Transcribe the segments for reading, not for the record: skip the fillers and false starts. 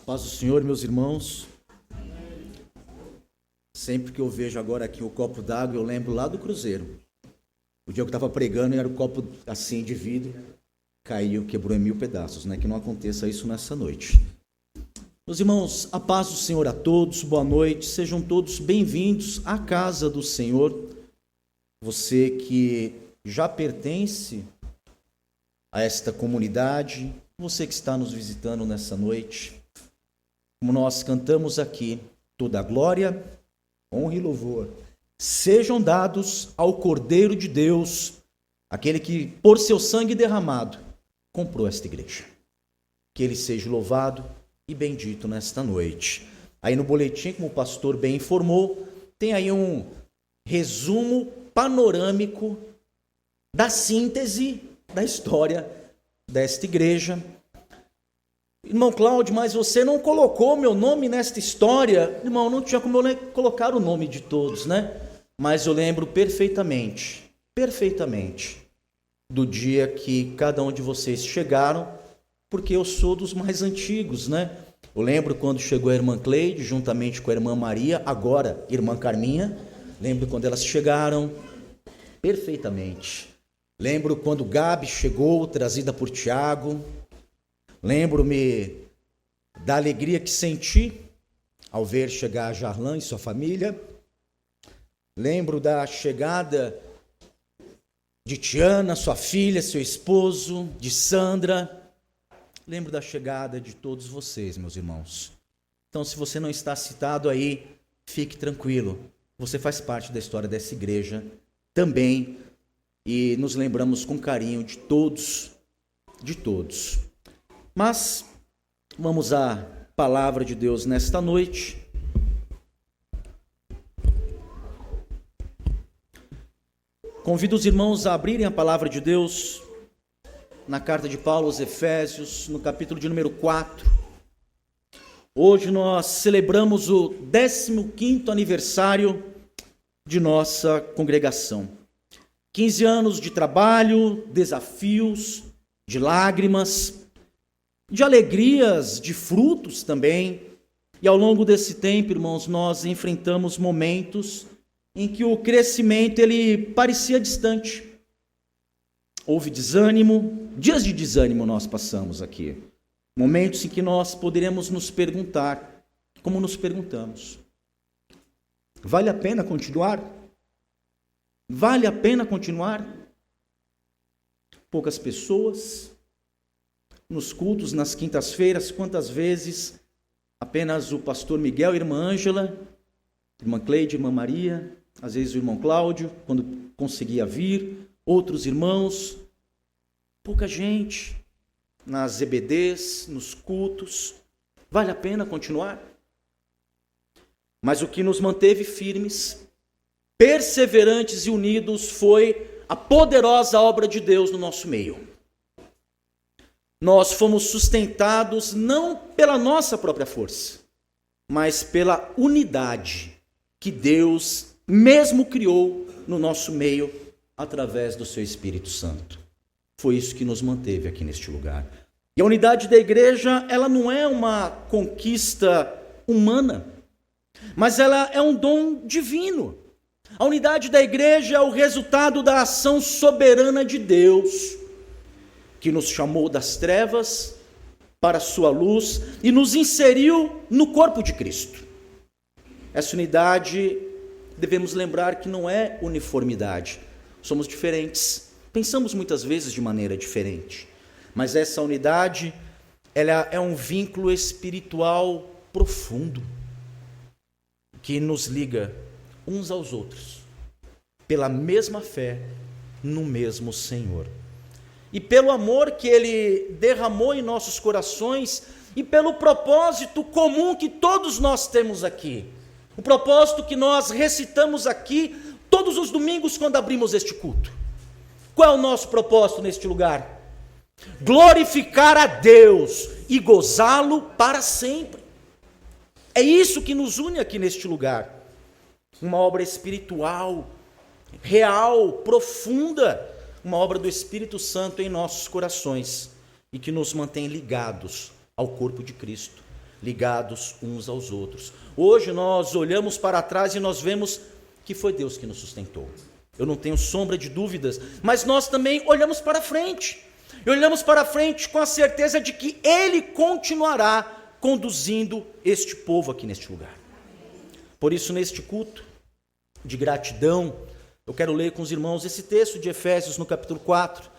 Paz do Senhor, meus irmãos. Sempre que eu vejo agora aqui o copo d'água, eu lembro lá do cruzeiro. O dia que eu estava pregando e era o copo assim de vidro, caiu, quebrou em 1000 pedaços, né? Que não aconteça isso nessa noite. Meus irmãos, a paz do Senhor a todos, boa noite, sejam todos bem-vindos à casa do Senhor. Você que já pertence a esta comunidade, você que está nos visitando nessa noite, como nós cantamos aqui, toda a glória, honra e louvor sejam dados ao Cordeiro de Deus, aquele que, por seu sangue derramado, comprou esta igreja. Que ele seja louvado e bendito nesta noite. Aí no boletim, como o pastor bem informou, tem aí um resumo panorâmico da síntese da história desta igreja. Irmão Cláudio, mas você não colocou meu nome nesta história. Irmão, não tinha como eu colocar o nome de todos, né? Mas eu lembro perfeitamente, do dia que cada um de vocês chegaram, porque eu sou dos mais antigos, né? Eu lembro quando chegou a irmã Cleide, juntamente com a irmã Maria, agora irmã Carminha. Lembro quando elas chegaram, perfeitamente. Lembro quando Gabi chegou, trazida por Tiago. Lembro-me da alegria que senti ao ver chegar Jarlan e sua família. Lembro da chegada de Tiana, sua filha, seu esposo, de Sandra. Lembro da chegada de todos vocês, meus irmãos. Então, se você não está citado aí, fique tranquilo. Você faz parte da história dessa igreja também. E nos lembramos com carinho de todos. Mas vamos à palavra de Deus nesta noite. Convido os irmãos a abrirem a palavra de Deus na carta de Paulo aos Efésios, no capítulo de número 4. Hoje nós celebramos o 15º aniversário de nossa congregação. 15 anos de trabalho, desafios, de lágrimas, de alegrias, de frutos também. E ao longo desse tempo, irmãos, nós enfrentamos momentos em que o crescimento ele parecia distante. Houve desânimo, dias de desânimo nós passamos aqui. Momentos em que nós poderíamos nos perguntar, como nos perguntamos: vale a pena continuar? Vale a pena continuar? Poucas pessoas nos cultos, nas quintas-feiras, quantas vezes apenas o pastor Miguel e a irmã Ângela, irmã Cleide, irmã Maria, às vezes o irmão Cláudio, quando conseguia vir, outros irmãos, pouca gente nas EBDs, nos cultos. Vale a pena continuar? Mas o que nos manteve firmes, perseverantes e unidos foi a poderosa obra de Deus no nosso meio. Nós fomos sustentados não pela nossa própria força, mas pela unidade que Deus mesmo criou no nosso meio através do seu Espírito Santo. Foi isso que nos manteve aqui neste lugar. E a unidade da igreja, ela não é uma conquista humana, mas ela é um dom divino. A unidade da igreja é o resultado da ação soberana de Deus, que nos chamou das trevas para a sua luz e nos inseriu no corpo de Cristo. Essa unidade, devemos lembrar que não é uniformidade. Somos diferentes, pensamos muitas vezes de maneira diferente, mas essa unidade, ela é um vínculo espiritual profundo, que nos liga uns aos outros, pela mesma fé, no mesmo Senhor. E pelo amor que Ele derramou em nossos corações, e pelo propósito comum que todos nós temos aqui, o propósito que nós recitamos aqui, todos os domingos quando abrimos este culto. Qual é o nosso propósito neste lugar? Glorificar a Deus e gozá-lo para sempre. É isso que nos une aqui neste lugar. Uma obra espiritual, real, profunda, uma obra do Espírito Santo em nossos corações e que nos mantém ligados ao corpo de Cristo. ligados uns aos outros. Hoje nós olhamos para trás e nós vemos que foi Deus que nos sustentou. Eu não tenho sombra de dúvidas, mas nós também olhamos para frente. E olhamos para frente com a certeza de que Ele continuará conduzindo este povo aqui neste lugar. Por isso, neste culto de gratidão, eu quero ler com os irmãos esse texto de Efésios no capítulo 4,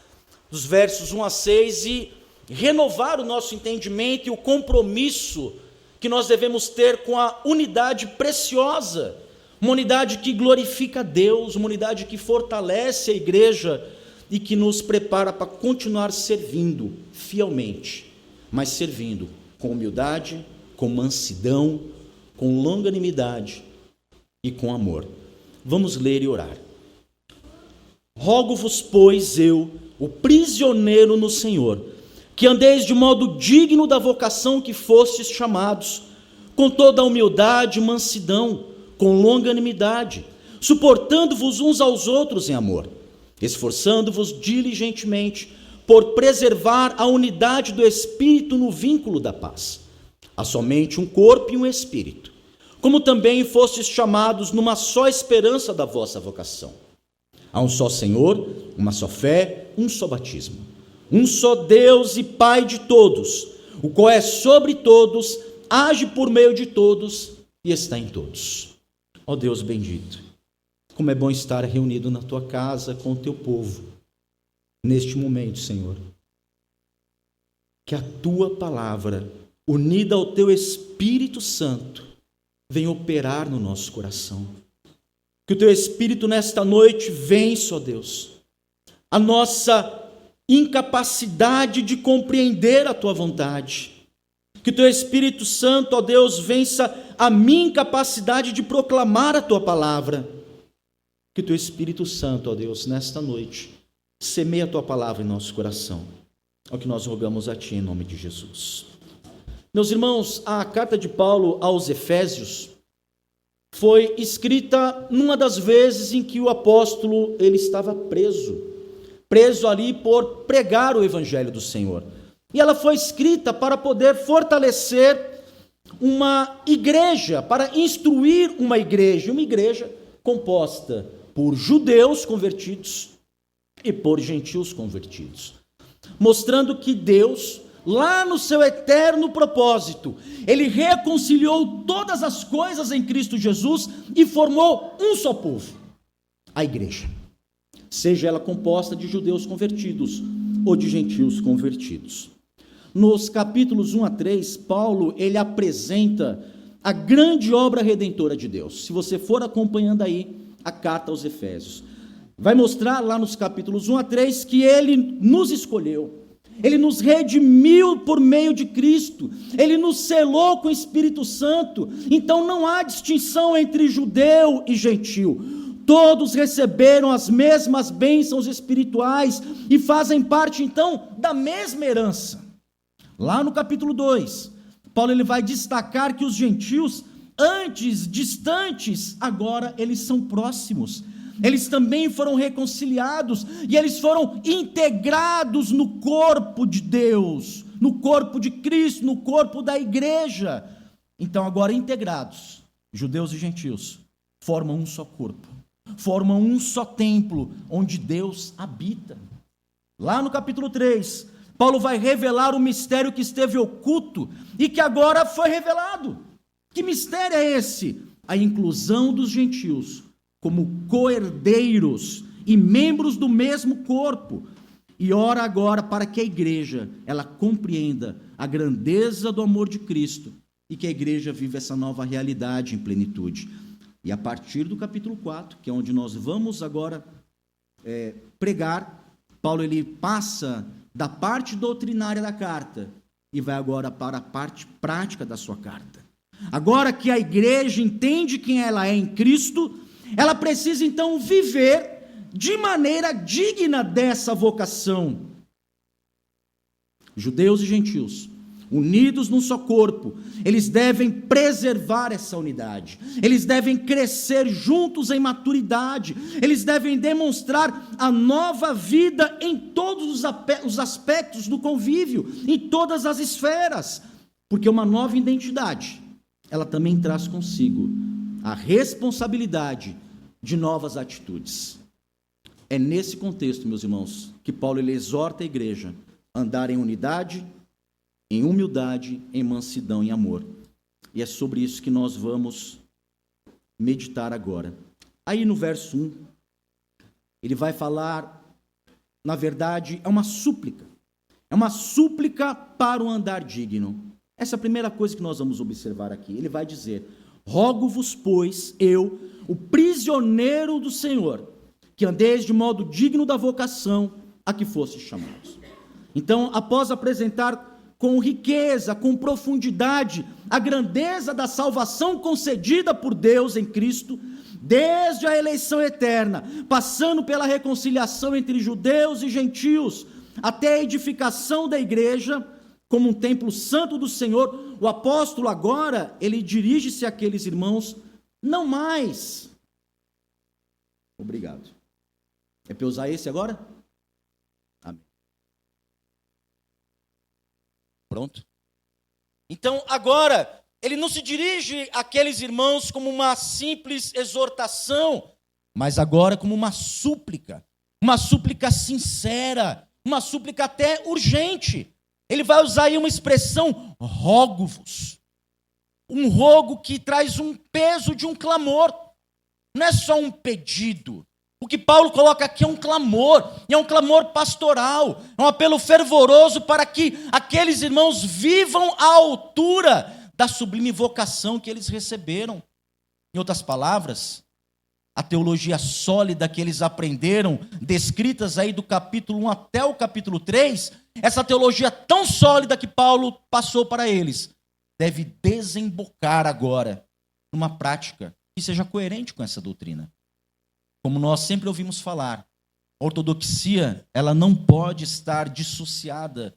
dos versos 1 a 6, e renovar o nosso entendimento e o compromisso que nós devemos ter com a unidade preciosa, uma unidade que glorifica a Deus, uma unidade que fortalece a igreja e que nos prepara para continuar servindo fielmente, mas servindo com humildade, com mansidão, com longanimidade e com amor. Vamos ler e orar. Rogo-vos, pois, eu, o prisioneiro no Senhor, que andeis de modo digno da vocação que fostes chamados, com toda a humildade e mansidão, com longanimidade, suportando-vos uns aos outros em amor, esforçando-vos diligentemente por preservar a unidade do Espírito no vínculo da paz. Há somente um corpo e um Espírito, como também fostes chamados numa só esperança da vossa vocação. Há um só Senhor, uma só fé, um só batismo. Um só Deus e Pai de todos, o qual é sobre todos, age por meio de todos e está em todos. Ó Deus bendito, como é bom estar reunido na tua casa com o teu povo, neste momento, Senhor. Que a tua palavra, unida ao teu Espírito Santo, venha operar no nosso coração. Que o teu Espírito nesta noite vence, ó Deus, a nossa incapacidade de compreender a tua vontade. Que o teu Espírito Santo, ó Deus, vença a minha incapacidade de proclamar a tua palavra. Que o teu Espírito Santo, ó Deus, nesta noite, semeie a tua palavra em nosso coração. É o que nós rogamos a ti em nome de Jesus. Meus irmãos, a carta de Paulo aos Efésios foi escrita numa das vezes em que o apóstolo ele estava preso ali por pregar o evangelho do Senhor. E ela foi escrita para poder fortalecer uma igreja, para instruir uma igreja composta por judeus convertidos e por gentios convertidos, mostrando que Deus, lá no seu eterno propósito, Ele reconciliou todas as coisas em Cristo Jesus e formou um só povo, a igreja, seja ela composta de judeus convertidos ou de gentios convertidos. Nos capítulos 1 a 3, Paulo ele apresenta a grande obra redentora de Deus. Se você for acompanhando aí a carta aos Efésios, vai mostrar lá nos capítulos 1 a 3 que Ele nos escolheu, Ele nos redimiu por meio de Cristo, Ele nos selou com o Espírito Santo. Então não há distinção entre judeu e gentil. Todos receberam as mesmas bênçãos espirituais e fazem parte então da mesma herança. Lá no capítulo 2, Paulo ele vai destacar que os gentios, antes distantes, agora eles são próximos. Eles também foram reconciliados e eles foram integrados no corpo de Deus, no corpo de Cristo, no corpo da igreja. Então agora integrados, judeus e gentios, formam um só corpo, formam um só templo, onde Deus habita. Lá no capítulo 3, Paulo vai revelar o mistério que esteve oculto e que agora foi revelado. Que mistério é esse? A inclusão dos gentios como co-herdeiros e membros do mesmo corpo. E ora agora para que a igreja, ela compreenda a grandeza do amor de Cristo e que a igreja viva essa nova realidade em plenitude. E a partir do capítulo 4, que é onde nós vamos agora pregar, Paulo ele passa da parte doutrinária da carta e vai agora para a parte prática da sua carta. Agora que a igreja entende quem ela é em Cristo, ela precisa então viver de maneira digna dessa vocação. Judeus e gentios, unidos num só corpo, eles devem preservar essa unidade, eles devem crescer juntos em maturidade, eles devem demonstrar a nova vida em todos os aspectos do convívio, em todas as esferas. Porque uma nova identidade, ela também traz consigo a responsabilidade de novas atitudes. É nesse contexto, meus irmãos, que Paulo ele exorta a igreja a andar em unidade, em humildade, em mansidão e amor. E é sobre isso que nós vamos meditar agora. Aí no verso 1, ele vai falar, na verdade, é uma súplica. É uma súplica para o andar digno. Essa é a primeira coisa que nós vamos observar aqui. Ele vai dizer: rogo-vos, pois, eu, o prisioneiro do Senhor, que andeis de modo digno da vocação a que fostes chamados. Então, após apresentar com riqueza, com profundidade, a grandeza da salvação concedida por Deus em Cristo, desde a eleição eterna, passando pela reconciliação entre judeus e gentios, até a edificação da igreja, como um templo santo do Senhor, o apóstolo agora, ele dirige-se àqueles irmãos, não mais. Obrigado. É para eu usar esse agora? Amém. Pronto? Então, agora, ele não se dirige àqueles irmãos como uma simples exortação, mas agora como uma súplica sincera, uma súplica até urgente. Ele vai usar aí uma expressão, rogo-vos. Um rogo que traz um peso de um clamor. Não é só um pedido. O que Paulo coloca aqui é um clamor, e é um clamor pastoral, é um apelo fervoroso para que aqueles irmãos vivam à altura da sublime vocação que eles receberam. Em outras palavras, a teologia sólida que eles aprenderam, descritas aí do capítulo 1 até o capítulo 3, essa teologia tão sólida que Paulo passou para eles, deve desembocar agora numa prática que seja coerente com essa doutrina. Como nós sempre ouvimos falar, a ortodoxia, ela não pode estar dissociada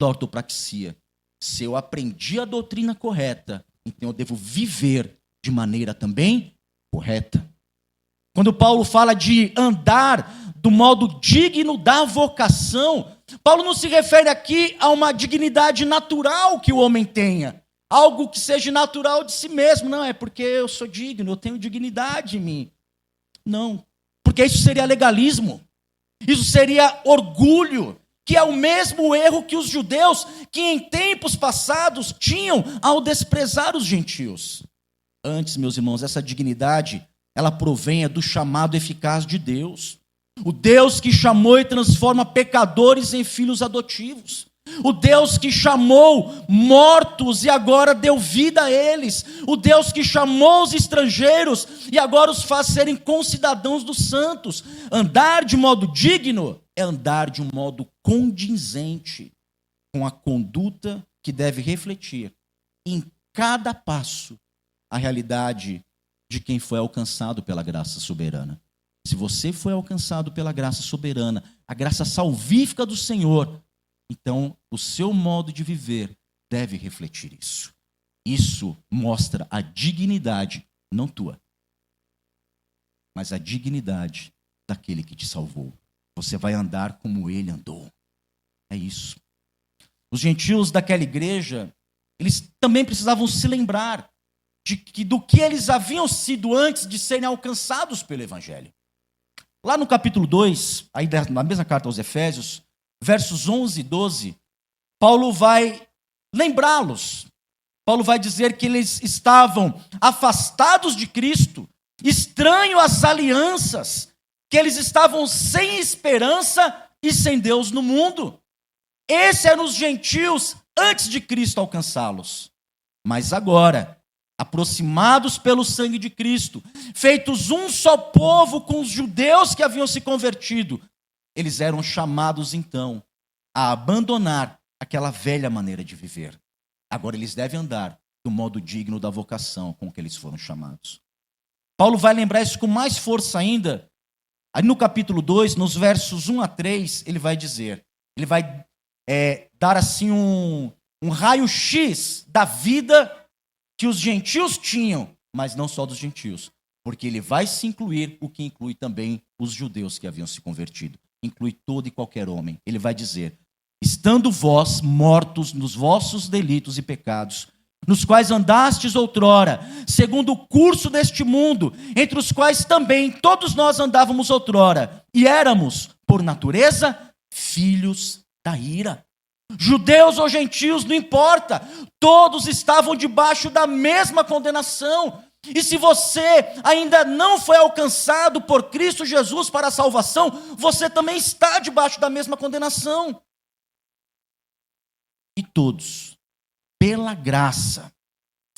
da ortopraxia. Se eu aprendi a doutrina correta, então eu devo viver de maneira também correta. Quando Paulo fala de andar do modo digno da vocação, Paulo não se refere aqui a uma dignidade natural que o homem tenha, algo que seja natural de si mesmo. Não, é porque eu sou digno, eu tenho dignidade em mim. Não, porque isso seria legalismo, isso seria orgulho, que é o mesmo erro que os judeus, que em tempos passados tinham ao desprezar os gentios. Antes, meus irmãos, essa dignidade, ela provém do chamado eficaz de Deus. O Deus que chamou e transforma pecadores em filhos adotivos. O Deus que chamou mortos e agora deu vida a eles. O Deus que chamou os estrangeiros e agora os faz serem concidadãos dos santos. Andar de modo digno é andar de um modo condizente com a conduta que deve refletir em cada passo a realidade de quem foi alcançado pela graça soberana. Se você foi alcançado pela graça soberana, a graça salvífica do Senhor, então o seu modo de viver deve refletir isso. Isso mostra a dignidade, não tua, mas a dignidade daquele que te salvou. Você vai andar como ele andou. É isso. Os gentios daquela igreja, eles também precisavam se lembrar do que eles haviam sido antes de serem alcançados pelo Evangelho. Lá no capítulo 2, aí na mesma carta aos Efésios, versos 11 e 12, Paulo vai lembrá-los. Paulo vai dizer que eles estavam afastados de Cristo, estranhos às alianças, que eles estavam sem esperança e sem Deus no mundo. Esses eram os gentios antes de Cristo alcançá-los. Mas agora, aproximados pelo sangue de Cristo, feitos um só povo com os judeus que haviam se convertido, eles eram chamados então a abandonar aquela velha maneira de viver. Agora eles devem andar do modo digno da vocação com que eles foram chamados. Paulo vai lembrar isso com mais força ainda. Aí no capítulo 2, nos versos 1 a 3, ele vai dizer, ele vai dar assim um raio-x da vida que os gentios tinham, mas não só dos gentios, porque ele vai se incluir o que inclui também os judeus que haviam se convertido. Inclui todo e qualquer homem. Ele vai dizer, estando vós mortos nos vossos delitos e pecados, nos quais andastes outrora, segundo o curso deste mundo, entre os quais também todos nós andávamos outrora, e éramos, por natureza, filhos da ira. Judeus ou gentios, não importa, todos estavam debaixo da mesma condenação. E se você ainda não foi alcançado por Cristo Jesus para a salvação, você também está debaixo da mesma condenação. E todos, pela graça,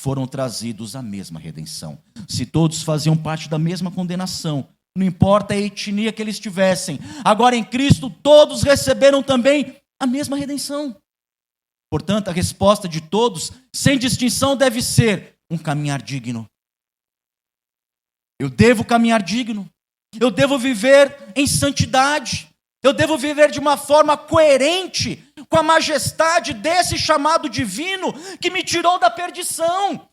foram trazidos à mesma redenção. Se todos faziam parte da mesma condenação, não importa a etnia que eles tivessem, agora em Cristo todos receberam também a mesma redenção. Portanto, a resposta de todos, sem distinção, deve ser um caminhar digno. Eu devo caminhar digno. Eu devo viver em santidade. Eu devo viver de uma forma coerente com a majestade desse chamado divino que me tirou da perdição.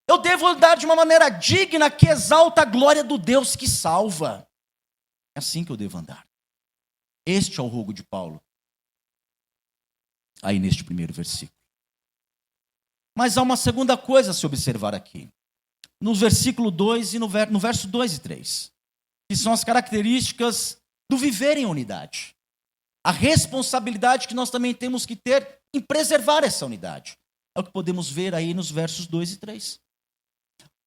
Eu devo andar de uma maneira digna que exalta a glória do Deus que salva. É assim que eu devo andar. Este é o rogo de Paulo. Aí neste primeiro versículo. Mas há uma segunda coisa a se observar aqui. No versículo 2 e no verso 2 e 3. Que são as características do viver em unidade. A responsabilidade que nós também temos que ter em preservar essa unidade. É o que podemos ver aí nos versos 2 e 3.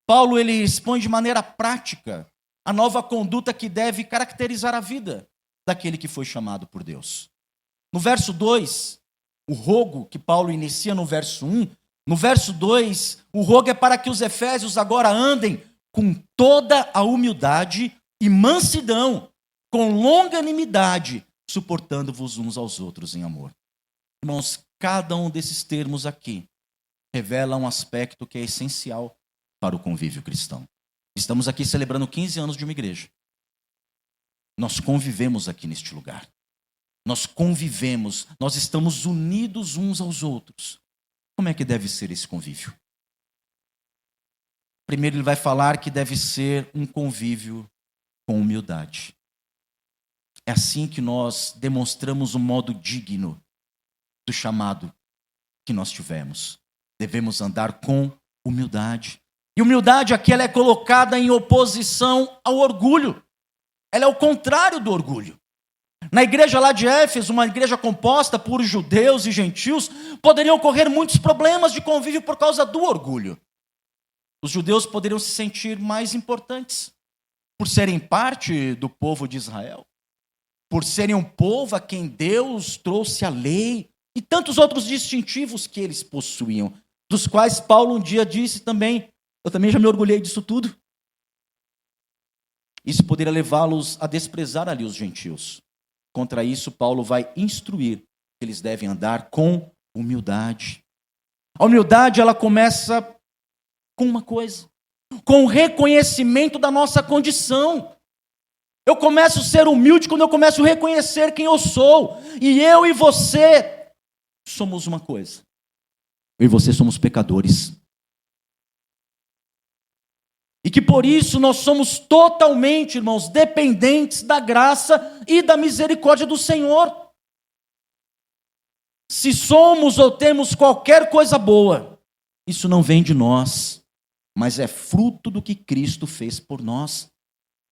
Paulo ele expõe de maneira prática a nova conduta que deve caracterizar a vida daquele que foi chamado por Deus. No verso 2, o rogo que Paulo inicia no verso 1, no verso 2, o rogo é para que os efésios agora andem com toda a humildade e mansidão, com longanimidade, suportando-vos uns aos outros em amor. Irmãos, cada um desses termos aqui revela um aspecto que é essencial para o convívio cristão. Estamos aqui celebrando 15 anos de uma igreja. Nós convivemos aqui neste lugar. Nós convivemos, nós estamos unidos uns aos outros. Como é que deve ser esse convívio? Primeiro ele vai falar que deve ser um convívio com humildade. É assim que nós demonstramos um modo digno do chamado que nós tivemos. Devemos andar com humildade. E humildade aqui ela é colocada em oposição ao orgulho. Ela é o contrário do orgulho. Na igreja lá de Éfeso, uma igreja composta por judeus e gentios, poderiam ocorrer muitos problemas de convívio por causa do orgulho. Os judeus poderiam se sentir mais importantes por serem parte do povo de Israel, por serem um povo a quem Deus trouxe a lei e tantos outros distintivos que eles possuíam, dos quais Paulo um dia disse também, eu também já me orgulhei disso tudo. Isso poderia levá-los a desprezar ali os gentios. Contra isso, Paulo vai instruir que eles devem andar com humildade. A humildade, ela começa com uma coisa, com o reconhecimento da nossa condição. Eu começo a ser humilde quando eu começo a reconhecer quem eu sou. E eu e você somos uma coisa. Eu e você somos pecadores. E que por isso nós somos totalmente, irmãos, dependentes da graça e da misericórdia do Senhor. Se somos ou temos qualquer coisa boa, isso não vem de nós, mas é fruto do que Cristo fez por nós.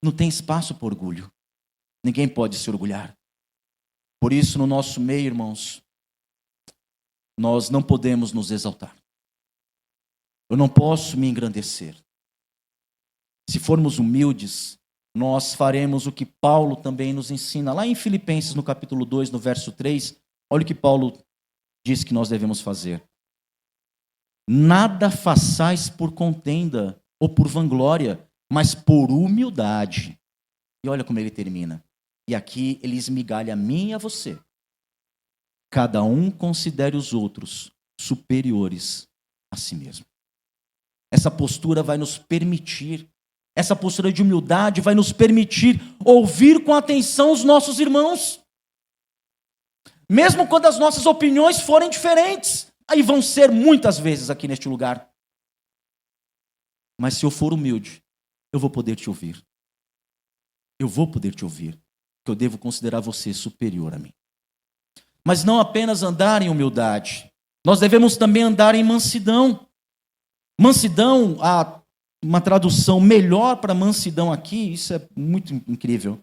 Não tem espaço para orgulho. Ninguém pode se orgulhar. Por isso, no nosso meio, irmãos, nós não podemos nos exaltar. Eu não posso me engrandecer. Se formos humildes, nós faremos o que Paulo também nos ensina. Lá em Filipenses, no capítulo 2, no verso 3, olha o que Paulo diz que nós devemos fazer. Nada façais por contenda ou por vanglória, mas por humildade. E olha como ele termina. E aqui ele esmigalha a mim e a você. Cada um considere os outros superiores a si mesmo. Essa postura vai nos permitir, essa postura de humildade vai nos permitir ouvir com atenção os nossos irmãos. Mesmo quando as nossas opiniões forem diferentes. Aí vão ser muitas vezes aqui neste lugar. Mas se eu for humilde, eu vou poder te ouvir. Eu vou poder te ouvir. Porque eu devo considerar você superior a mim. Mas não apenas andar em humildade. Nós devemos também andar em mansidão. Mansidão, uma tradução melhor para mansidão aqui, isso é muito incrível.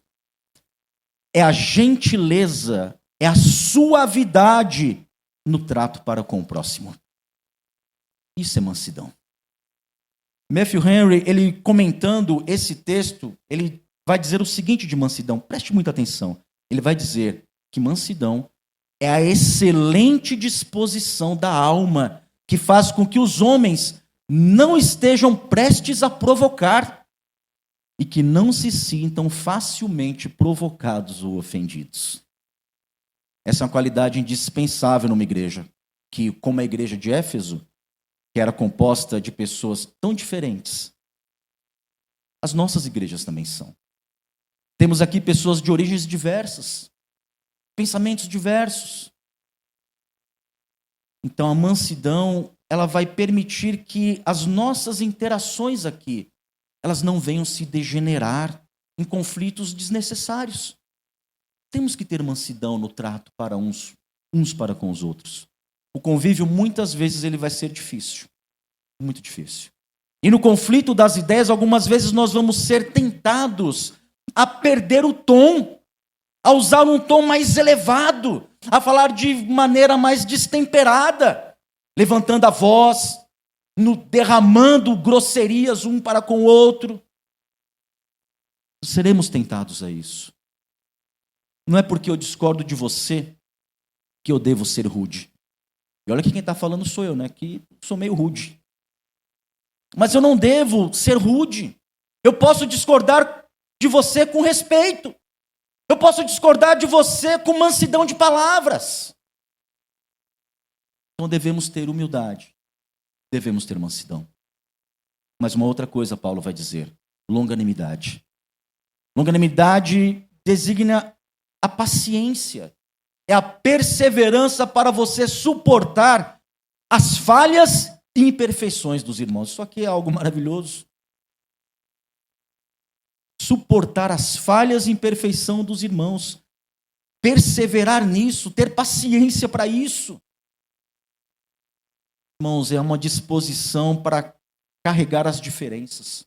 É a gentileza, é a suavidade no trato para com o próximo. Isso é mansidão. Matthew Henry, ele comentando esse texto, ele vai dizer o seguinte de mansidão, preste muita atenção. Ele vai dizer que mansidão é a excelente disposição da alma que faz com que os homens não estejam prestes a provocar e que não se sintam facilmente provocados ou ofendidos. Essa é uma qualidade indispensável numa igreja, que, como a igreja de Éfeso, que era composta de pessoas tão diferentes, as nossas igrejas também são. Temos aqui pessoas de origens diversas, pensamentos diversos. Então a mansidão, ela vai permitir que as nossas interações aqui, elas não venham se degenerar em conflitos desnecessários. Temos que ter mansidão no trato para uns para com os outros. O convívio, muitas vezes, ele vai ser difícil. Muito difícil. E no conflito das ideias, algumas vezes nós vamos ser tentados a perder o tom, a usar um tom mais elevado, a falar de maneira mais destemperada, levantando a voz, derramando grosserias um para com o outro. Seremos tentados a isso. Não é porque eu discordo de você que eu devo ser rude. E olha que quem está falando sou eu, né? Que sou meio rude. Mas eu não devo ser rude. Eu posso discordar de você com respeito. Eu posso discordar de você com mansidão de palavras. Então devemos ter humildade. Devemos ter mansidão. Mas uma outra coisa Paulo vai dizer: longanimidade. Longanimidade designa a paciência. É a perseverança para você suportar as falhas e imperfeições dos irmãos. Isso aqui é algo maravilhoso. Suportar as falhas e imperfeição dos irmãos. Perseverar nisso, ter paciência para isso. Irmãos, é uma disposição para carregar as diferenças,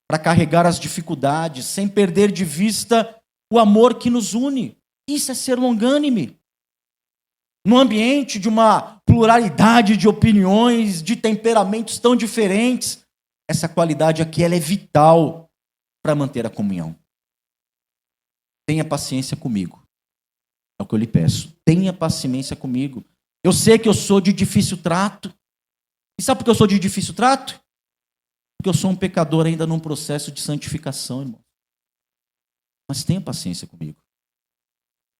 para carregar as dificuldades, sem perder de vista o amor que nos une. Isso é ser longânime. No ambiente de uma pluralidade de opiniões, de temperamentos tão diferentes, essa qualidade aqui ela é vital para manter a comunhão. Tenha paciência comigo. É o que eu lhe peço. Tenha paciência comigo. Eu sei que eu sou de difícil trato. E sabe por que eu sou de difícil trato? Porque eu sou um pecador ainda num processo de santificação, irmão. Mas tenha paciência comigo.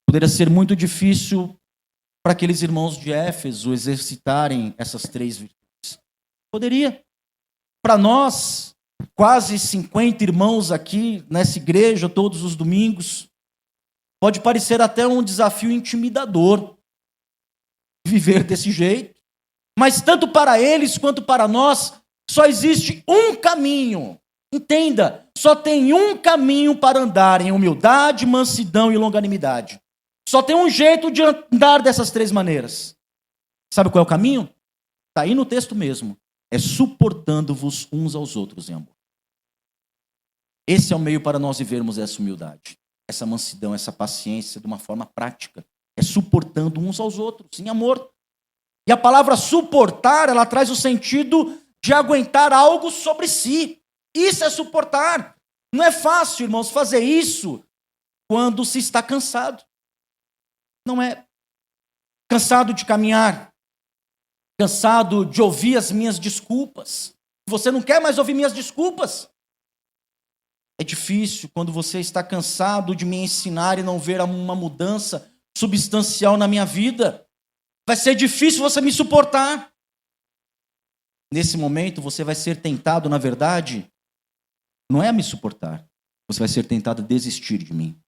Poderia ser muito difícil para aqueles irmãos de Éfeso exercitarem essas 3 virtudes. Poderia. Para nós, quase 50 irmãos aqui nessa igreja, todos os domingos, pode parecer até um desafio intimidador viver desse jeito. Mas tanto para eles quanto para nós, só existe um caminho. Entenda, só tem um caminho para andar em humildade, mansidão e longanimidade. Só tem um jeito de andar dessas 3 maneiras. Sabe qual é o caminho? Está aí no texto mesmo. É suportando-vos uns aos outros em amor. Esse é o meio para nós vivermos essa humildade, essa mansidão, essa paciência de uma forma prática. É suportando uns aos outros em amor. E a palavra suportar, ela traz o sentido de aguentar algo sobre si. Isso é suportar. Não é fácil, irmãos, fazer isso quando se está cansado. Não é. Cansado de caminhar. Cansado de ouvir as minhas desculpas. Você não quer mais ouvir minhas desculpas? É difícil quando você está cansado de me ensinar e não ver uma mudança substancial na minha vida. Vai ser difícil você me suportar. Nesse momento, você vai ser tentado, na verdade, não é a me suportar. Você vai ser tentado a desistir de mim.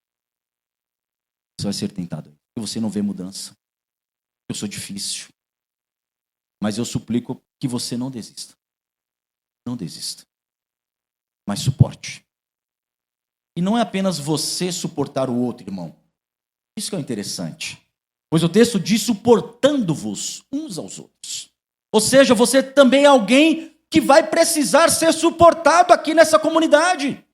Você vai ser tentado. Porque você não vê mudança. Eu sou difícil. Mas eu suplico que você não desista. Não desista. Mas suporte. E não é apenas você suportar o outro, irmão. Isso que é interessante. Pois o texto diz suportando-vos uns aos outros. Ou seja, você também é alguém que vai precisar ser suportado aqui nessa comunidade.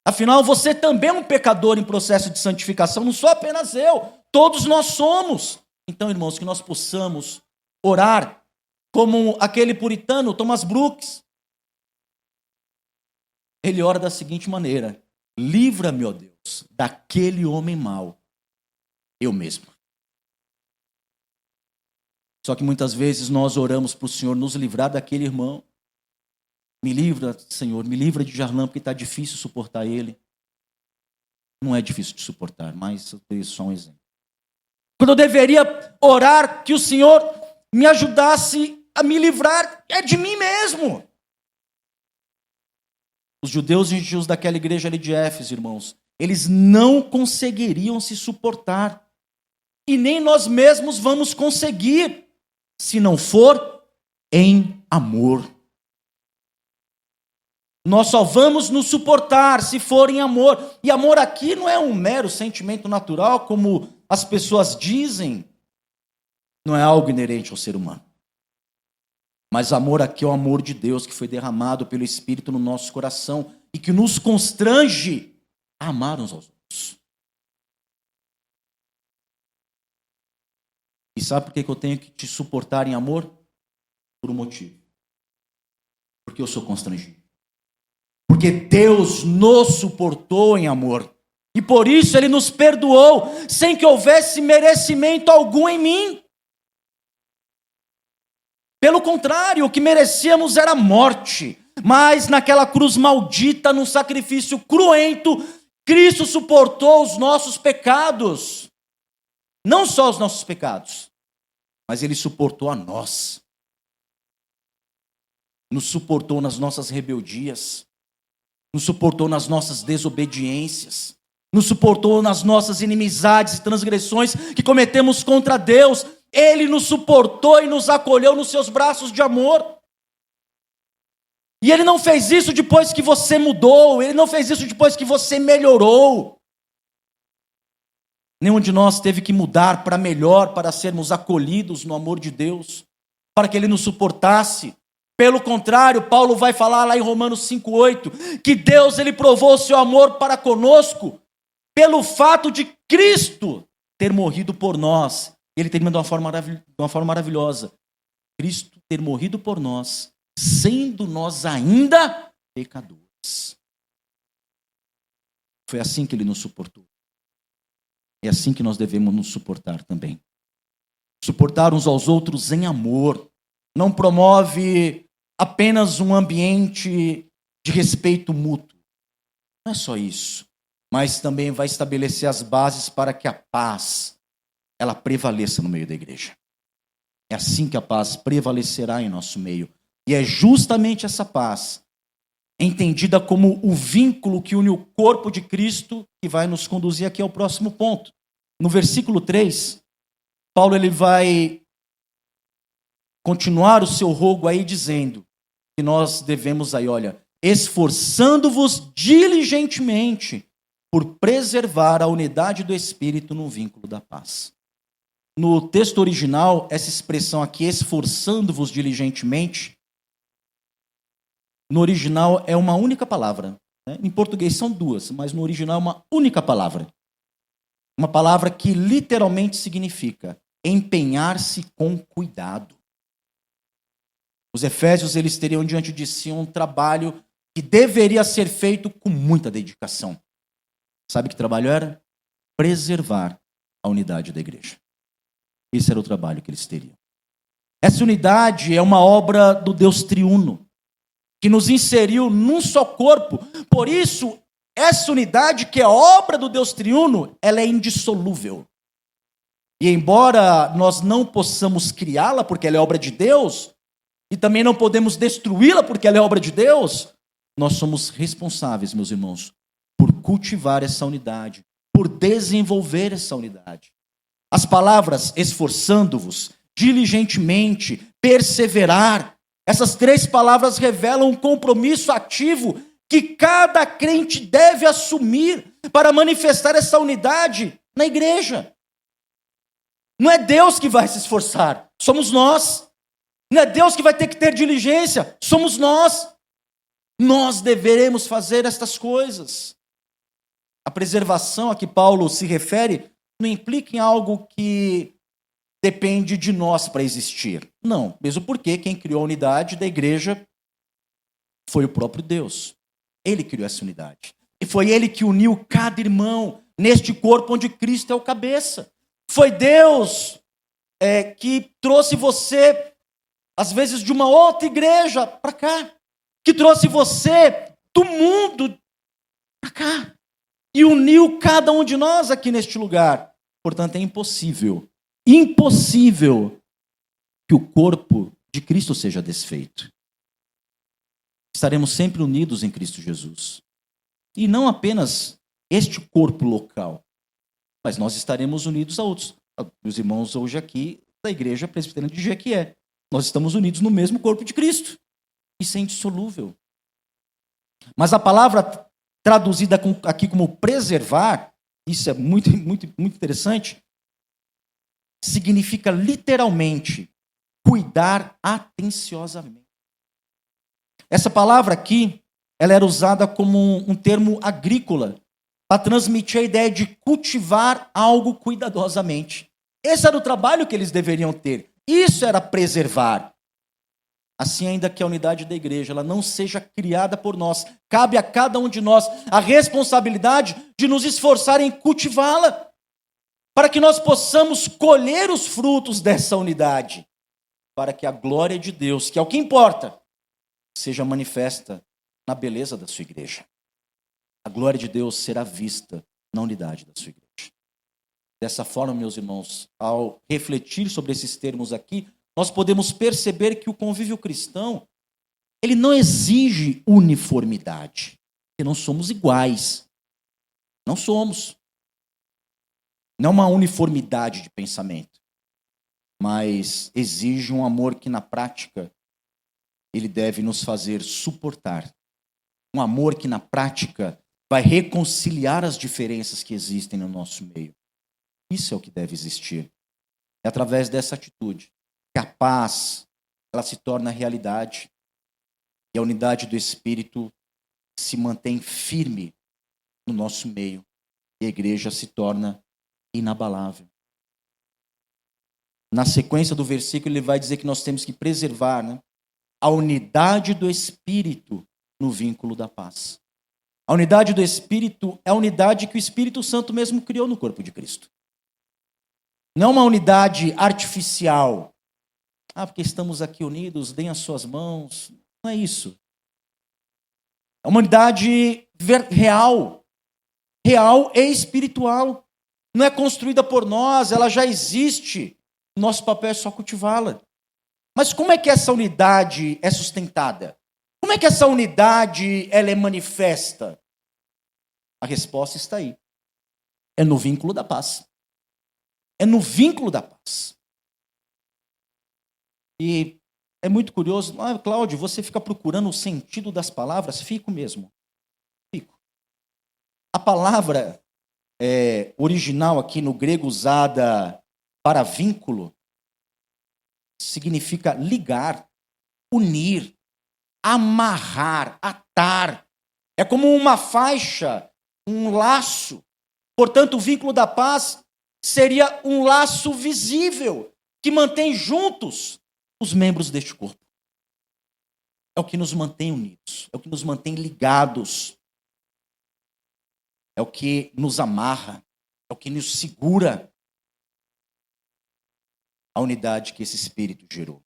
Afinal, você também é um pecador em processo de santificação, não sou apenas eu, todos nós somos. Então, irmãos, que nós possamos orar como aquele puritano, Thomas Brooks. Ele ora da seguinte maneira: livra-me, ó Deus, daquele homem mau, eu mesmo. Só que muitas vezes nós oramos para o Senhor nos livrar daquele irmão. Me livra, Senhor, me livra de Jarlão, porque está difícil suportar ele. Não é difícil de suportar, mas eu dei só um exemplo. Quando eu deveria orar que o Senhor me ajudasse a me livrar, é de mim mesmo. Os judeus e gentios daquela igreja ali de Éfeso, irmãos, eles não conseguiriam se suportar. E nem nós mesmos vamos conseguir, se não for em amor. Nós só vamos nos suportar se for em amor. E amor aqui não é um mero sentimento natural, como as pessoas dizem. Não é algo inerente ao ser humano. Mas amor aqui é o amor de Deus que foi derramado pelo Espírito no nosso coração e que nos constrange a amar uns aos outros. E sabe por que eu tenho que te suportar em amor? Por um motivo. Porque eu sou constrangido. Porque Deus nos suportou em amor. E por isso Ele nos perdoou, sem que houvesse merecimento algum em mim. Pelo contrário, o que merecíamos era morte. Mas naquela cruz maldita, num sacrifício cruento, Cristo suportou os nossos pecados. Não só os nossos pecados, mas Ele suportou a nós. Nos suportou nas nossas rebeldias. Nos suportou nas nossas desobediências. Nos suportou nas nossas inimizades e transgressões que cometemos contra Deus. Ele nos suportou e nos acolheu nos seus braços de amor. E Ele não fez isso depois que você mudou. Ele não fez isso depois que você melhorou. Nenhum de nós teve que mudar para melhor, para sermos acolhidos no amor de Deus, para que Ele nos suportasse. Pelo contrário, Paulo vai falar lá em Romanos 5,8, que Deus Ele provou o seu amor para conosco, pelo fato de Cristo ter morrido por nós. Ele termina de uma forma maravilhosa. Cristo ter morrido por nós, sendo nós ainda pecadores. Foi assim que Ele nos suportou. É assim que nós devemos nos suportar também. Suportar uns aos outros em amor. Não promove apenas um ambiente de respeito mútuo. Não é só isso. Mas também vai estabelecer as bases para que a paz ela prevaleça no meio da igreja. É assim que a paz prevalecerá em nosso meio. E é justamente essa paz, entendida como o vínculo que une o corpo de Cristo, que vai nos conduzir aqui ao próximo ponto. No versículo 3, Paulo ele vai continuar o seu rogo aí dizendo que nós devemos aí, olha, esforçando-vos diligentemente por preservar a unidade do Espírito no vínculo da paz. No texto original, essa expressão aqui, esforçando-vos diligentemente, no original é uma única palavra. Né? Em português são duas, mas no original é uma única palavra. Uma palavra que literalmente significa empenhar-se com cuidado. Os efésios, eles teriam diante de si um trabalho que deveria ser feito com muita dedicação. Sabe que trabalho era? Preservar a unidade da igreja. Esse era o trabalho que eles teriam. Essa unidade é uma obra do Deus triuno, que nos inseriu num só corpo. Por isso, essa unidade, que é obra do Deus triuno, ela é indissolúvel. E embora nós não possamos criá-la, porque ela é obra de Deus, e também não podemos destruí-la, porque ela é obra de Deus, nós somos responsáveis, meus irmãos, por cultivar essa unidade, por desenvolver essa unidade. As palavras esforçando-vos, diligentemente, perseverar, essas três palavras revelam um compromisso ativo que cada crente deve assumir para manifestar essa unidade na igreja. Não é Deus que vai se esforçar, somos nós. Não é Deus que vai ter que ter diligência, somos nós. Nós deveremos fazer estas coisas. A preservação a que Paulo se refere não implica em algo que depende de nós para existir. Não, mesmo porque quem criou a unidade da igreja foi o próprio Deus. Ele criou essa unidade. E foi ele que uniu cada irmão neste corpo onde Cristo é o cabeça. Foi Deus que trouxe você, às vezes, de uma outra igreja para cá. Que trouxe você do mundo para cá. E uniu cada um de nós aqui neste lugar. Portanto, é impossível que o corpo de Cristo seja desfeito. Estaremos sempre unidos em Cristo Jesus. E não apenas este corpo local, mas nós estaremos unidos a outros. Os irmãos hoje aqui da Igreja Presbiteriana de Jequié. Nós estamos unidos no mesmo corpo de Cristo. Isso é indissolúvel. Mas a palavra traduzida aqui como preservar, isso é muito, muito, muito interessante, significa literalmente cuidar atenciosamente. Essa palavra aqui, ela era usada como um termo agrícola para transmitir a ideia de cultivar algo cuidadosamente. Esse era o trabalho que eles deveriam ter. Isso era preservar. Assim, ainda que a unidade da igreja ela não seja criada por nós, cabe a cada um de nós a responsabilidade de nos esforçar em cultivá-la, para que nós possamos colher os frutos dessa unidade, para que a glória de Deus, que é o que importa, seja manifesta na beleza da sua igreja. A glória de Deus será vista na unidade da sua igreja. Dessa forma, meus irmãos, ao refletir sobre esses termos aqui, nós podemos perceber que o convívio cristão, ele não exige uniformidade, porque não somos iguais. Não somos. Não uma uniformidade de pensamento, mas exige um amor que na prática ele deve nos fazer suportar. Um amor que na prática vai reconciliar as diferenças que existem no nosso meio. Isso é o que deve existir. É através dessa atitude que a paz ela se torna realidade e a unidade do Espírito se mantém firme no nosso meio e a igreja se torna inabalável. Na sequência do versículo ele vai dizer que nós temos que preservar, a unidade do Espírito no vínculo da paz. A unidade do Espírito é a unidade que o Espírito Santo mesmo criou no corpo de Cristo. Não uma unidade artificial. Porque estamos aqui unidos, deem as suas mãos. Não é isso. É uma unidade real. Real e espiritual. Não é construída por nós, ela já existe. Nosso papel é só cultivá-la. Mas como é que essa unidade é sustentada? Como é que essa unidade ela é manifesta? A resposta está aí. É no vínculo da paz. É no vínculo da paz. E é muito curioso. Cláudio, você fica procurando o sentido das palavras? Fico mesmo. Fico. A palavra original aqui no grego usada para vínculo significa ligar, unir, amarrar, atar. É como uma faixa, um laço. Portanto, o vínculo da paz seria um laço visível que mantém juntos os membros deste corpo. É o que nos mantém unidos, é o que nos mantém ligados, é o que nos amarra, é o que nos segura. A unidade que esse Espírito gerou.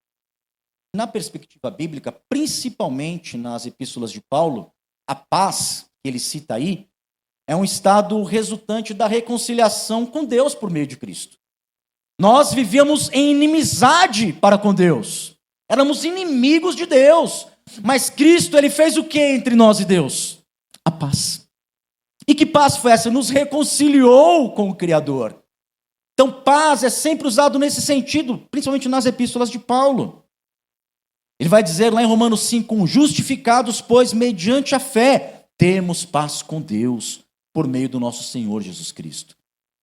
Na perspectiva bíblica, principalmente nas epístolas de Paulo, a paz que ele cita aí é um estado resultante da reconciliação com Deus por meio de Cristo. Nós vivíamos em inimizade para com Deus. Éramos inimigos de Deus. Mas Cristo, ele fez o que entre nós e Deus? A paz. E que paz foi essa? Nos reconciliou com o Criador. Então, paz é sempre usado nesse sentido, principalmente nas epístolas de Paulo. Ele vai dizer lá em Romanos 5, justificados, pois, mediante a fé, temos paz com Deus, por meio do nosso Senhor Jesus Cristo.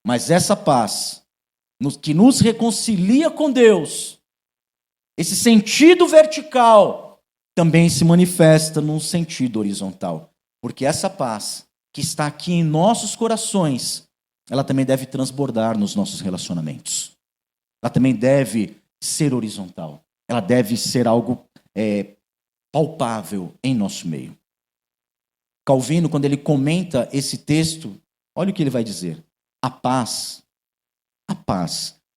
Mas essa paz que nos reconcilia com Deus, esse sentido vertical também se manifesta num sentido horizontal. Porque essa paz que está aqui em nossos corações, ela também deve transbordar nos nossos relacionamentos. Ela também deve ser horizontal. Ela deve ser algo palpável em nosso meio. Calvino, quando ele comenta esse texto, olha o que ele vai dizer. A paz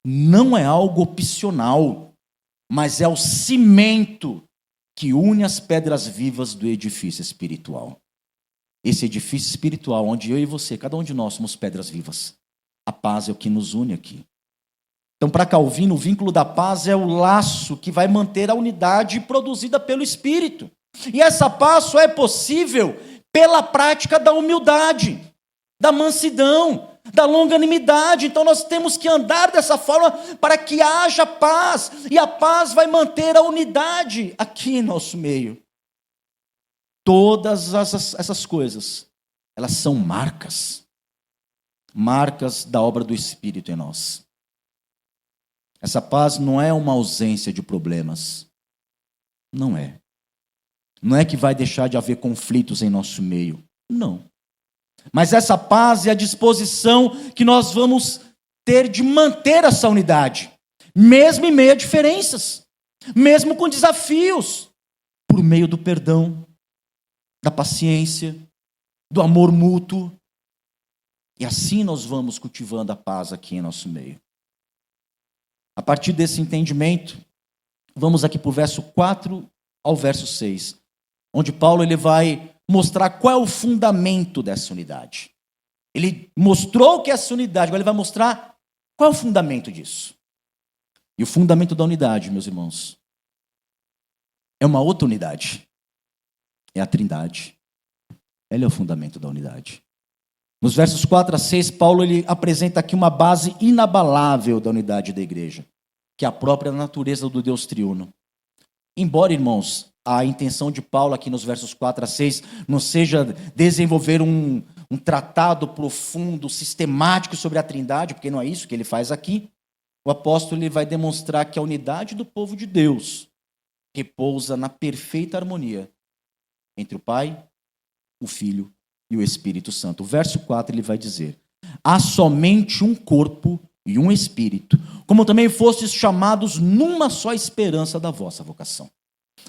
não é algo opcional, mas é o cimento que une as pedras vivas do edifício espiritual. Esse edifício espiritual, onde eu e você, cada um de nós somos pedras vivas. A paz é o que nos une aqui. Então, para Calvino, o vínculo da paz é o laço que vai manter a unidade produzida pelo Espírito. E essa paz só é possível pela prática da humildade, da mansidão, da longanimidade. Então nós temos que andar dessa forma para que haja paz, e a paz vai manter a unidade aqui em nosso meio. Todas essas coisas, elas são marcas da obra do Espírito em nós. Essa paz não é uma ausência de problemas, não é. Não é que vai deixar de haver conflitos em nosso meio, não. Mas essa paz é a disposição que nós vamos ter de manter essa unidade, mesmo em meio a diferenças, mesmo com desafios, por meio do perdão, da paciência, do amor mútuo. E assim nós vamos cultivando a paz aqui em nosso meio. A partir desse entendimento, vamos aqui para o verso 4 ao verso 6, onde Paulo ele vai mostrar qual é o fundamento dessa unidade. Ele mostrou que essa unidade, agora ele vai mostrar qual é o fundamento disso. E o fundamento da unidade, meus irmãos, é uma outra unidade. É a Trindade. Ela é o fundamento da unidade. Nos versos 4 a 6, Paulo ele apresenta aqui uma base inabalável da unidade da igreja, que é a própria natureza do Deus triuno. Embora, irmãos, a intenção de Paulo aqui nos versos 4 a 6 não seja desenvolver um tratado profundo, sistemático sobre a Trindade, porque não é isso que ele faz aqui. O apóstolo ele vai demonstrar que a unidade do povo de Deus repousa na perfeita harmonia entre o Pai, o Filho e o Espírito Santo. O verso 4 ele vai dizer: há somente um corpo e um Espírito, como também fostes chamados numa só esperança da vossa vocação.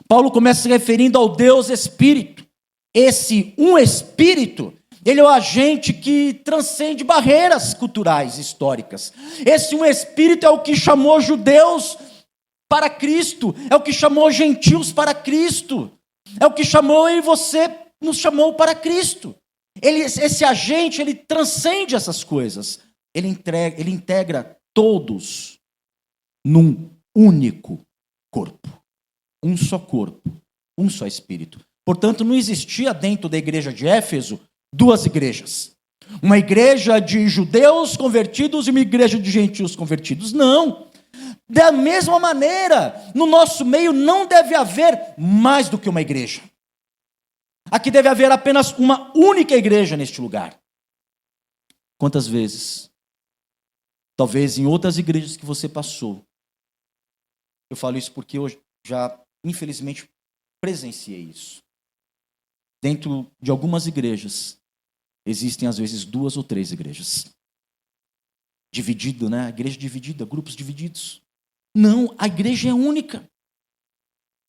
Paulo começa se referindo ao Deus Espírito. Esse um Espírito, ele é o agente que transcende barreiras culturais, históricas. Esse um Espírito é o que chamou judeus para Cristo, é o que chamou gentios para Cristo, é o que chamou e você nos chamou para Cristo. Esse agente, ele transcende essas coisas. Ele integra todos num único corpo. Um só corpo, um só Espírito. Portanto, não existia dentro da igreja de Éfeso duas igrejas. Uma igreja de judeus convertidos e uma igreja de gentios convertidos. Não. Da mesma maneira, no nosso meio não deve haver mais do que uma igreja. Aqui deve haver apenas uma única igreja neste lugar. Quantas vezes, talvez em outras igrejas que você passou, eu falo isso porque eu já, infelizmente, presenciei isso. Dentro de algumas igrejas, existem às vezes 2 ou 3 igrejas. Dividido, né? Igreja dividida, grupos divididos. Não, a igreja é única.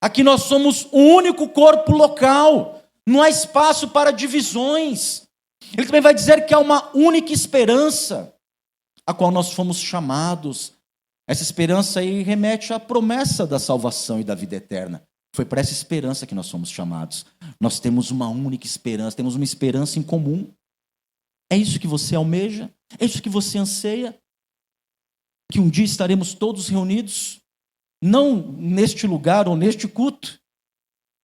Aqui nós somos um único corpo local. Não há espaço para divisões. Ele também vai dizer que há uma única esperança, a qual nós fomos chamados. Essa esperança aí remete à promessa da salvação e da vida eterna. Foi para essa esperança que nós fomos chamados. Nós temos uma única esperança, temos uma esperança em comum. É isso que você almeja? É isso que você anseia? Que um dia estaremos todos reunidos, não neste lugar ou neste culto,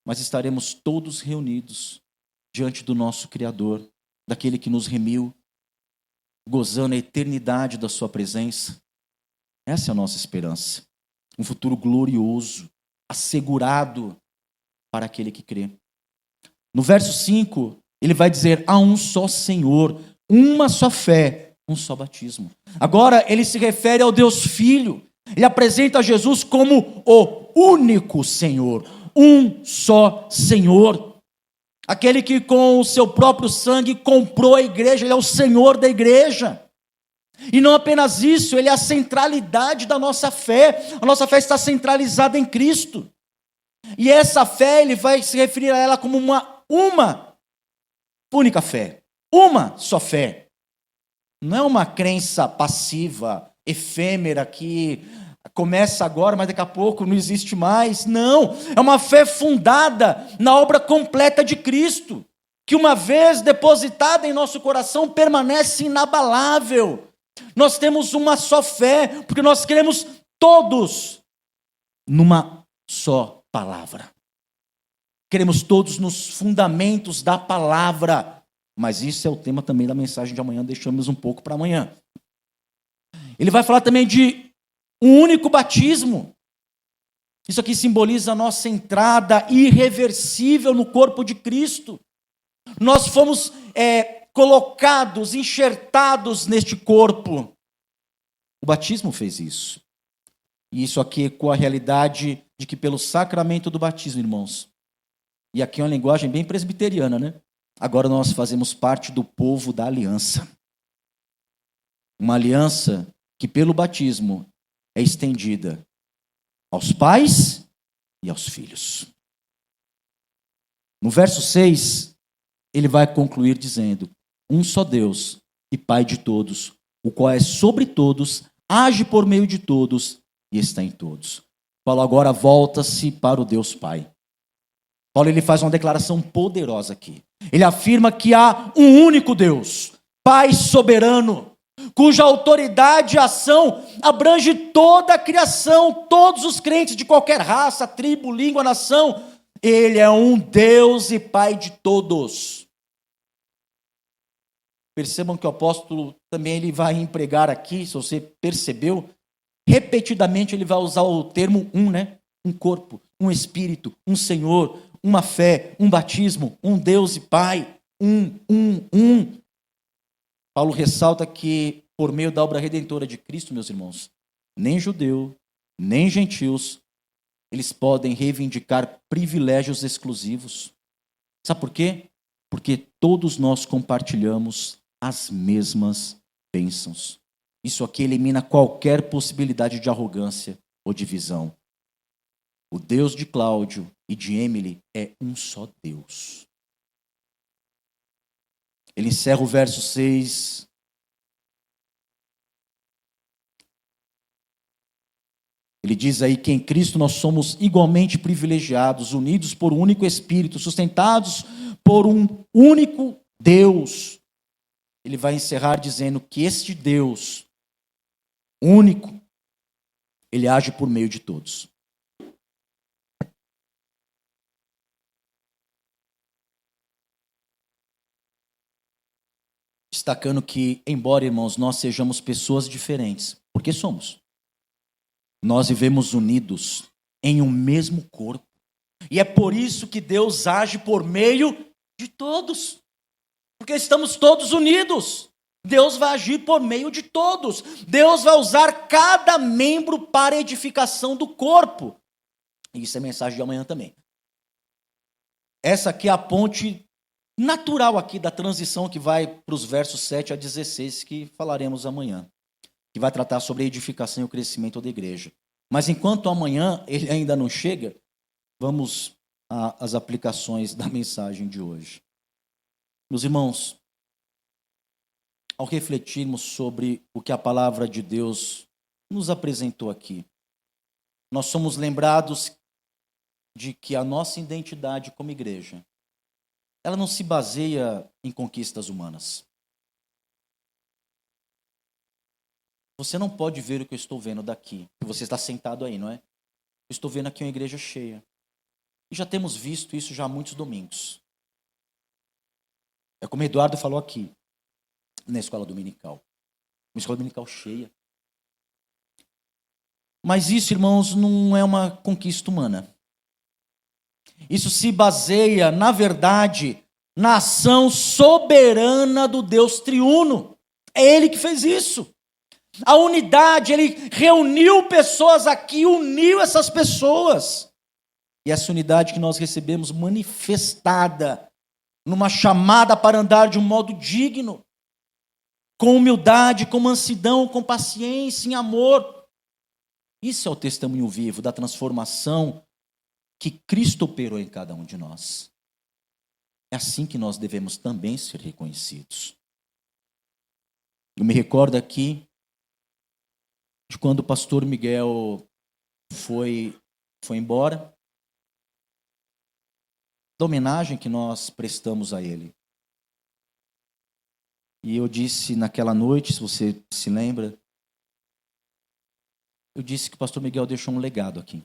mas estaremos todos reunidos diante do nosso Criador, daquele que nos remiu, gozando a eternidade da sua presença. Essa é a nossa esperança. Um futuro glorioso, assegurado para aquele que crê. No verso 5, ele vai dizer: há um só Senhor, uma só fé, Um só batismo. Agora ele se refere ao Deus Filho. Ele apresenta Jesus como o único Senhor. Um só Senhor. Aquele que com o seu próprio sangue comprou a igreja. Ele é o Senhor da igreja. E não apenas isso, ele é a centralidade da nossa fé. A nossa fé está centralizada em Cristo. E essa fé, ele vai se referir a ela como uma única fé. Uma só fé. Não é uma crença passiva, efêmera, que começa agora, mas daqui a pouco não existe mais. Não, é uma fé fundada na obra completa de Cristo, que uma vez depositada em nosso coração, permanece inabalável. Nós temos uma só fé, porque nós cremos todos numa só palavra. Queremos todos nos fundamentos da palavra. Mas isso é o tema também da mensagem de amanhã, deixamos um pouco para amanhã. Ele vai falar também de um único batismo. Isso aqui simboliza a nossa entrada irreversível no corpo de Cristo. Nós fomos colocados, enxertados neste corpo. O batismo fez isso. E isso aqui ecoa a realidade de que pelo sacramento do batismo, irmãos, e aqui é uma linguagem bem presbiteriana, né? Agora nós fazemos parte do povo da aliança. Uma aliança que pelo batismo é estendida aos pais e aos filhos. No verso 6, ele vai concluir dizendo: um só Deus e Pai de todos, o qual é sobre todos, age por meio de todos e está em todos. Paulo agora volta-se para o Deus Pai. Paulo ele faz uma declaração poderosa aqui. Ele afirma que há um único Deus, Pai soberano, cuja autoridade e ação abrange toda a criação, todos os crentes de qualquer raça, tribo, língua, nação. Ele é um Deus e Pai de todos. Percebam que o apóstolo também ele vai empregar aqui, se você percebeu, repetidamente ele vai usar o termo né? Um corpo, um espírito, um Senhor, uma fé, um batismo, um Deus e Pai, um. Paulo ressalta que, por meio da obra redentora de Cristo, meus irmãos, nem judeu, nem gentios, eles podem reivindicar privilégios exclusivos. Sabe por quê? Porque todos nós compartilhamos as mesmas bênçãos. Isso aqui elimina qualquer possibilidade de arrogância ou divisão. O Deus de Cláudio e de Emily é um só Deus. Ele encerra o verso 6. Ele diz aí que em Cristo nós somos igualmente privilegiados, unidos por um único Espírito, sustentados por um único Deus. Ele vai encerrar dizendo que este Deus único, ele age por meio de todos. Destacando que, embora, irmãos, nós sejamos pessoas diferentes, porque somos, nós vivemos unidos em um mesmo corpo. E é por isso que Deus age por meio de todos. Porque estamos todos unidos. Deus vai agir por meio de todos. Deus vai usar cada membro para a edificação do corpo. E isso é mensagem de amanhã também. Essa aqui é a ponte natural aqui da transição que vai para os versos 7 a 16, que falaremos amanhã, que vai tratar sobre a edificação e o crescimento da igreja. Mas enquanto amanhã ele ainda não chega, vamos às aplicações da mensagem de hoje. Meus irmãos, ao refletirmos sobre o que a palavra de Deus nos apresentou aqui, nós somos lembrados de que a nossa identidade como igreja, ela não se baseia em conquistas humanas. Você não pode ver o que eu estou vendo daqui. Você está sentado aí, não é? Eu estou vendo aqui uma igreja cheia. E já temos visto isso já há muitos domingos. É como o Eduardo falou aqui, na escola dominical. Uma escola dominical cheia. Mas isso, irmãos, não é uma conquista humana. Isso se baseia, na verdade, na ação soberana do Deus triuno. É Ele que fez isso. A unidade, Ele reuniu pessoas aqui, uniu essas pessoas. E essa unidade que nós recebemos manifestada numa chamada para andar de um modo digno, com humildade, com mansidão, com paciência, em amor. Isso é o testemunho vivo da transformação que Cristo operou em cada um de nós. É assim que nós devemos também ser reconhecidos. Eu me recordo aqui de quando o pastor Miguel foi embora, da homenagem que nós prestamos a ele. E eu disse naquela noite, se você se lembra, eu disse que o pastor Miguel deixou um legado aqui.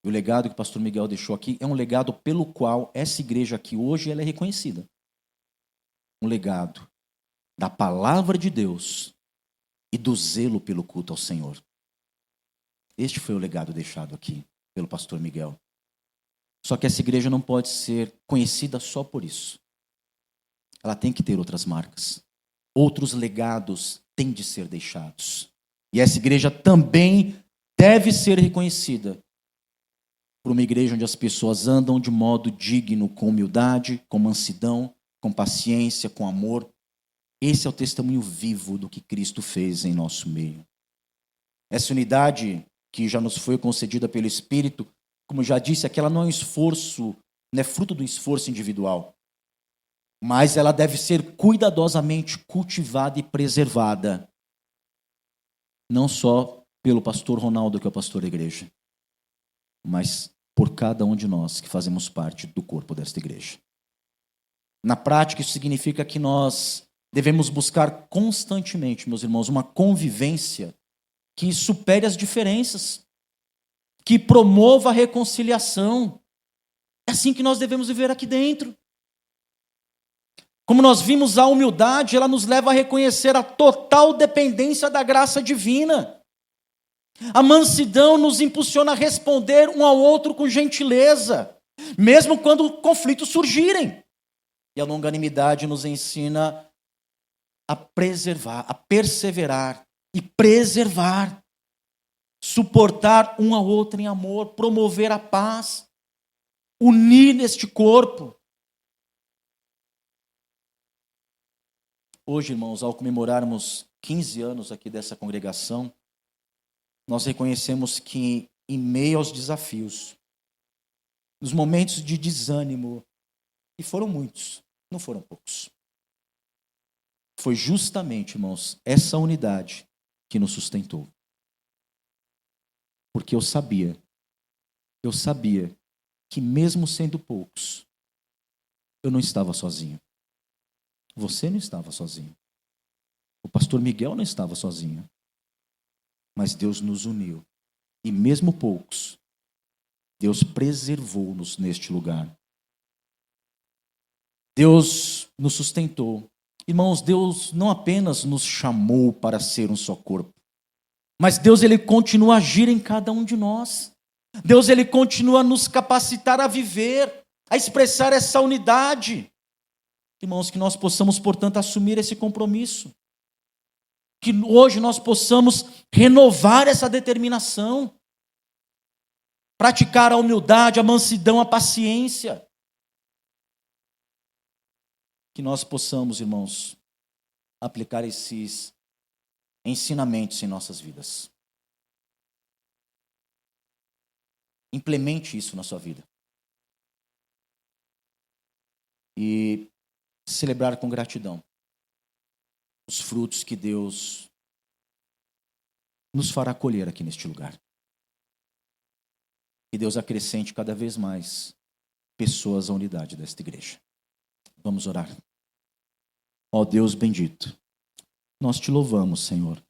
E o legado que o pastor Miguel deixou aqui é um legado pelo qual essa igreja aqui hoje ela é reconhecida. Um legado da palavra de Deus e do zelo pelo culto ao Senhor. Este foi o legado deixado aqui pelo pastor Miguel. Só que essa igreja não pode ser conhecida só por isso. Ela tem que ter outras marcas. Outros legados têm de ser deixados. E essa igreja também deve ser reconhecida por uma igreja onde as pessoas andam de modo digno, com humildade, com mansidão, com paciência, com amor. Esse é o testemunho vivo do que Cristo fez em nosso meio. Essa unidade que já nos foi concedida pelo Espírito, como já disse, aquela não é um esforço, não é fruto do esforço individual, mas ela deve ser cuidadosamente cultivada e preservada, não só pelo pastor Ronaldo, que é o pastor da igreja, mas por cada um de nós que fazemos parte do corpo desta igreja. Na prática, isso significa que nós devemos buscar constantemente, meus irmãos, uma convivência que supere as diferenças, que promova a reconciliação. É assim que nós devemos viver aqui dentro. Como nós vimos, a humildade, ela nos leva a reconhecer a total dependência da graça divina. A mansidão nos impulsiona a responder um ao outro com gentileza, mesmo quando conflitos surgirem. E a longanimidade nos ensina a preservar, a perseverar e preservar, suportar um ao outro em amor, promover a paz, unir neste corpo. Hoje, irmãos, ao comemorarmos 15 anos aqui dessa congregação, nós reconhecemos que em meio aos desafios, nos momentos de desânimo, e foram muitos, não foram poucos, foi justamente, irmãos, essa unidade que nos sustentou. Porque eu sabia que mesmo sendo poucos, eu não estava sozinho. Você não estava sozinho. O pastor Miguel não estava sozinho. Mas Deus nos uniu. E mesmo poucos, Deus preservou-nos neste lugar. Deus nos sustentou. Irmãos, Deus não apenas nos chamou para ser um só corpo, mas Deus, Ele continua a agir em cada um de nós. Deus, Ele continua a nos capacitar a viver, a expressar essa unidade. Irmãos, que nós possamos, portanto, assumir esse compromisso. Que hoje nós possamos renovar essa determinação. Praticar a humildade, a mansidão, a paciência. Que nós possamos, irmãos, aplicar esses ensinamentos em nossas vidas. Implemente isso na sua vida. E celebrar com gratidão os frutos que Deus nos fará colher aqui neste lugar. Que Deus acrescente cada vez mais pessoas à unidade desta igreja. Vamos orar. Ó Deus bendito, nós te louvamos, Senhor.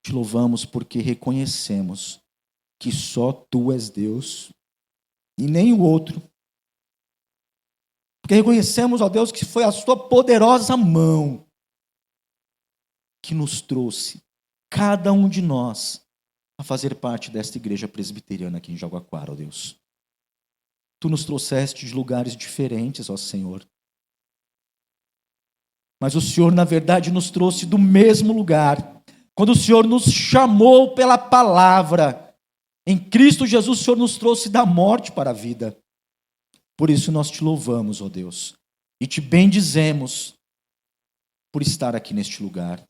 Te louvamos porque reconhecemos que só Tu és Deus e nem o outro. Porque reconhecemos, ó Deus, que foi a Sua poderosa mão que nos trouxe, cada um de nós, a fazer parte desta igreja presbiteriana aqui em Jaguaquara, ó Deus. Tu nos trouxeste de lugares diferentes, ó Senhor. Mas o Senhor, na verdade, nos trouxe do mesmo lugar. Quando o Senhor nos chamou pela palavra, em Cristo Jesus, o Senhor nos trouxe da morte para a vida. Por isso nós te louvamos, ó Deus, e te bendizemos por estar aqui neste lugar.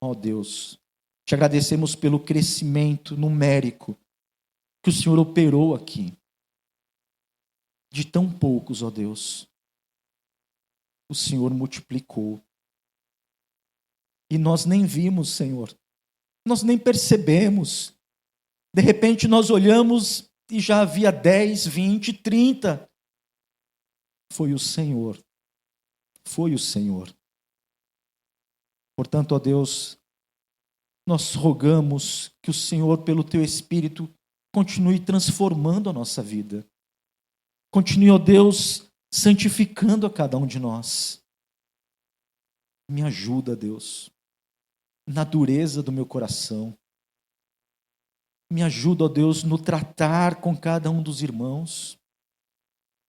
Ó Deus, te agradecemos pelo crescimento numérico que o Senhor operou aqui. De tão poucos, ó Deus, o Senhor multiplicou. E nós nem vimos, Senhor. Nós nem percebemos. De repente nós olhamos e já havia 10, 20, 30. Foi o Senhor. Foi o Senhor. Portanto, ó Deus, nós rogamos que o Senhor, pelo Teu Espírito, continue transformando a nossa vida. Continue, ó Deus, santificando a cada um de nós. Me ajuda, Deus, na dureza do meu coração. Me ajuda, ó Deus, no tratar com cada um dos irmãos.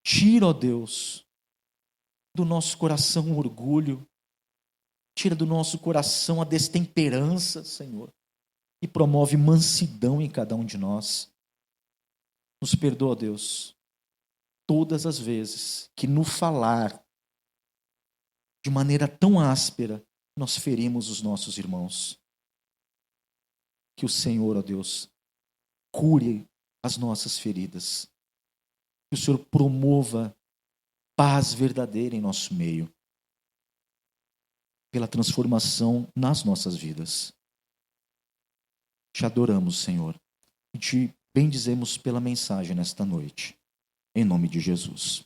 Tira, ó Deus, do nosso coração o orgulho. Tira do nosso coração a destemperança, Senhor. E promove mansidão em cada um de nós. Nos perdoa, ó Deus, todas as vezes que no falar de maneira tão áspera nós ferimos os nossos irmãos. Que o Senhor, ó Deus, cure as nossas feridas. Que o Senhor promova paz verdadeira em nosso meio. Pela transformação nas nossas vidas. Te adoramos, Senhor. E te bendizemos pela mensagem nesta noite. Em nome de Jesus.